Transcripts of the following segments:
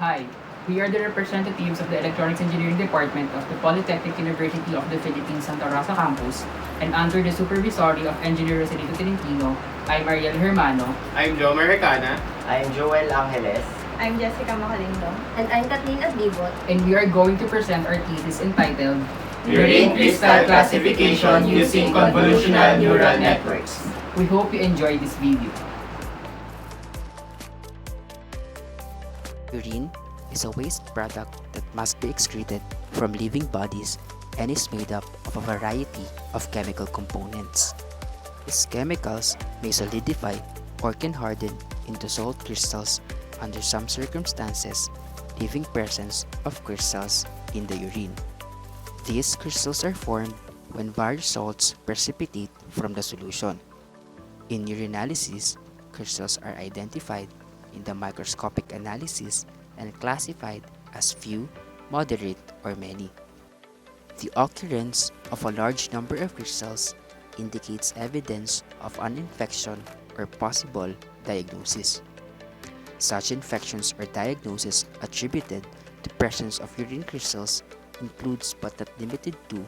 Hi, we are the representatives of the Electronics Engineering Department of the Polytechnic University of the Philippines Santa Rosa Campus, and under the supervisory of Engineer Roselito Tolentino, I'm Ariel Germano. I'm Jomar F. I'm Joel Angeles. I'm Jessica Macalindong. And I'm Kathlene Aglibot. And we are going to present our thesis entitled Urine Crystal Classification Using Convolutional Neural Networks. We hope you enjoy this video. Urine is a waste product that must be excreted from living bodies and is made up of a variety of chemical components. These chemicals may solidify or can harden into salt crystals under some circumstances, leaving presence of crystals in the urine. These crystals are formed when various salts precipitate from the solution. In urinalysis, crystals are identified in the microscopic analysis and classified as few, moderate, or many. The occurrence of a large number of crystals indicates evidence of an infection or possible diagnosis. Such infections or diagnosis attributed to presence of urine crystals includes but not limited to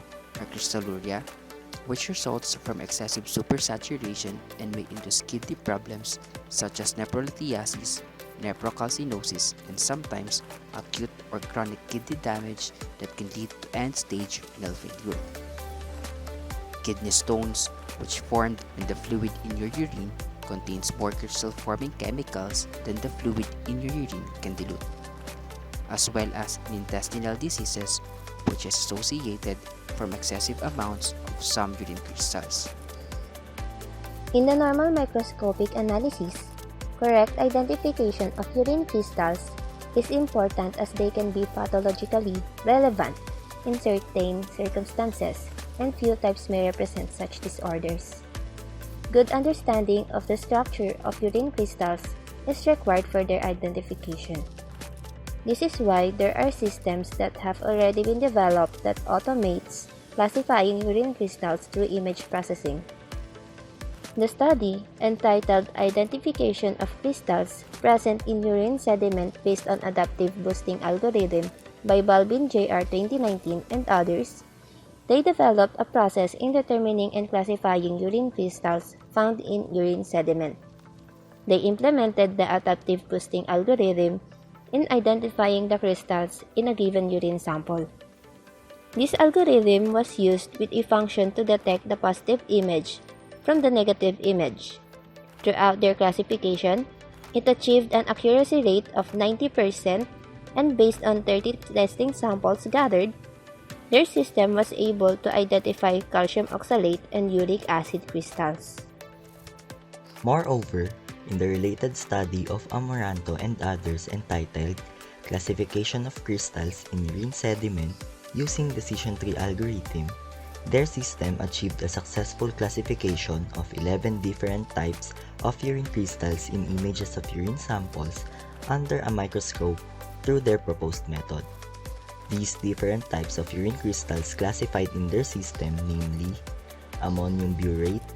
crystalluria, which results from excessive supersaturation and may induce kidney problems such as nephrolithiasis, nephrocalcinosis, and sometimes acute or chronic kidney damage that can lead to end-stage renal failure. Kidney stones, which formed when the fluid in your urine contains more crystal-forming chemicals than the fluid in your urine can dilute, as well as intestinal diseases, which is associated from excessive amounts of some urine crystals. In the normal microscopic analysis, correct identification of urine crystals is important as they can be pathologically relevant in certain circumstances, and few types may represent such disorders. Good understanding of the structure of urine crystals is required for their identification. This is why there are systems that have already been developed that automates classifying urine crystals through image processing. The study, entitled Identification of Crystals Present in Urine Sediment Based on Adaptive Boosting Algorithm by Balbin Jr. 2019 and others, they developed a process in determining and classifying urine crystals found in urine sediment. They implemented the adaptive boosting algorithm in identifying the crystals in a given urine sample. This algorithm was used with a function to detect the positive image from the negative image. Throughout their classification, it achieved an accuracy rate of 90%, and based on 30 testing samples gathered, their system was able to identify calcium oxalate and uric acid crystals. Moreover, in the related study of Amaranto and others entitled Classification of Crystals in Urine Sediment using Decision Tree Algorithm, their system achieved a successful classification of 11 different types of urine crystals in images of urine samples under a microscope through their proposed method. These different types of urine crystals classified in their system, namely ammonium burate,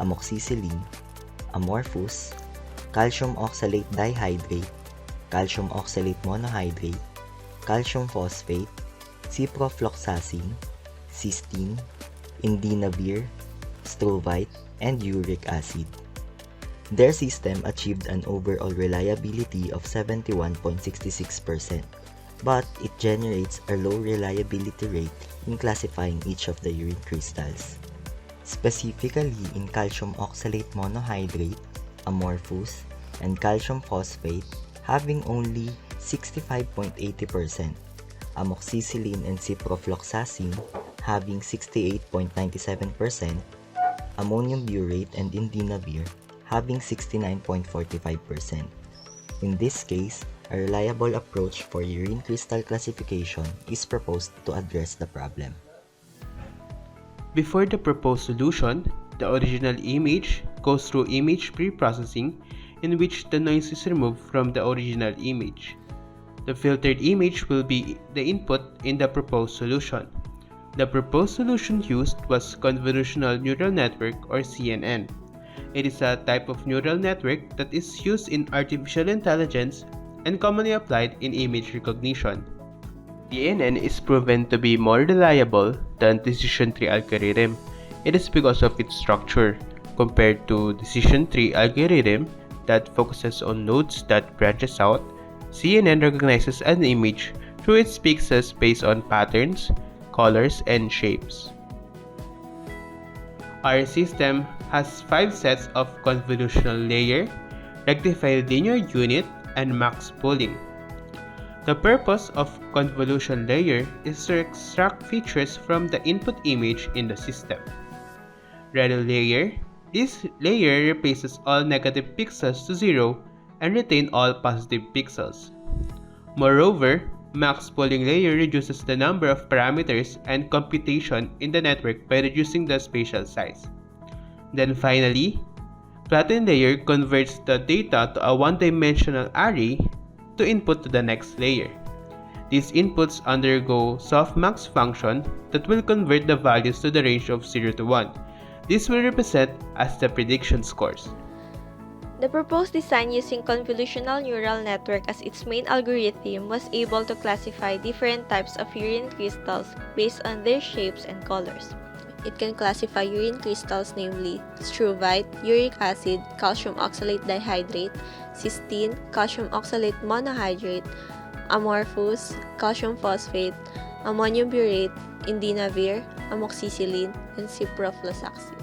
amoxicillin, amorphous, calcium oxalate dihydrate, calcium oxalate monohydrate, calcium phosphate, ciprofloxacin, cysteine, indinavir, struvite, and uric acid. Their system achieved an overall reliability of 71.66%, but it generates a low reliability rate in classifying each of the urine crystals. Specifically in calcium oxalate monohydrate, amorphous, and calcium phosphate having only 65.80%, amoxicillin and ciprofloxacin having 68.97%, ammonium burate and indinavir having 69.45%. In this case, a reliable approach for urine crystal classification is proposed to address the problem. Before the proposed solution, the original image goes through image pre-processing in which the noise is removed from the original image. The filtered image will be the input in the proposed solution. The proposed solution used was Convolutional Neural Network or CNN. It is a type of neural network that is used in artificial intelligence and commonly applied in image recognition. CNN is proven to be more reliable than decision tree algorithm. It is because of its structure, compared to decision tree algorithm that focuses on nodes that branches out. CNN recognizes an image through its pixels based on patterns, colors, and shapes. Our system has 5 sets of convolutional layer, rectified linear unit, and max pooling. The purpose of convolution layer is to extract features from the input image in the system. Random layer. This layer replaces all negative pixels to 0 and retain all positive pixels. Moreover, max pooling layer reduces the number of parameters and computation in the network by reducing the spatial size. Then finally, flatten layer converts the data to a one-dimensional array to input to the next layer. These inputs undergo softmax function that will convert the values to the range of 0 to 1. This will represent as the prediction scores. The proposed design using convolutional neural network as its main algorithm was able to classify different types of urine crystals based on their shapes and colors. It can classify urine crystals namely struvite, uric acid, calcium oxalate dihydrate, cysteine, calcium oxalate monohydrate, amorphous, calcium phosphate, ammonium burate, indinavir, amoxicillin, and ciprofloxacin.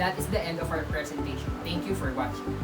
that is the end of our presentation. Thank you for watching.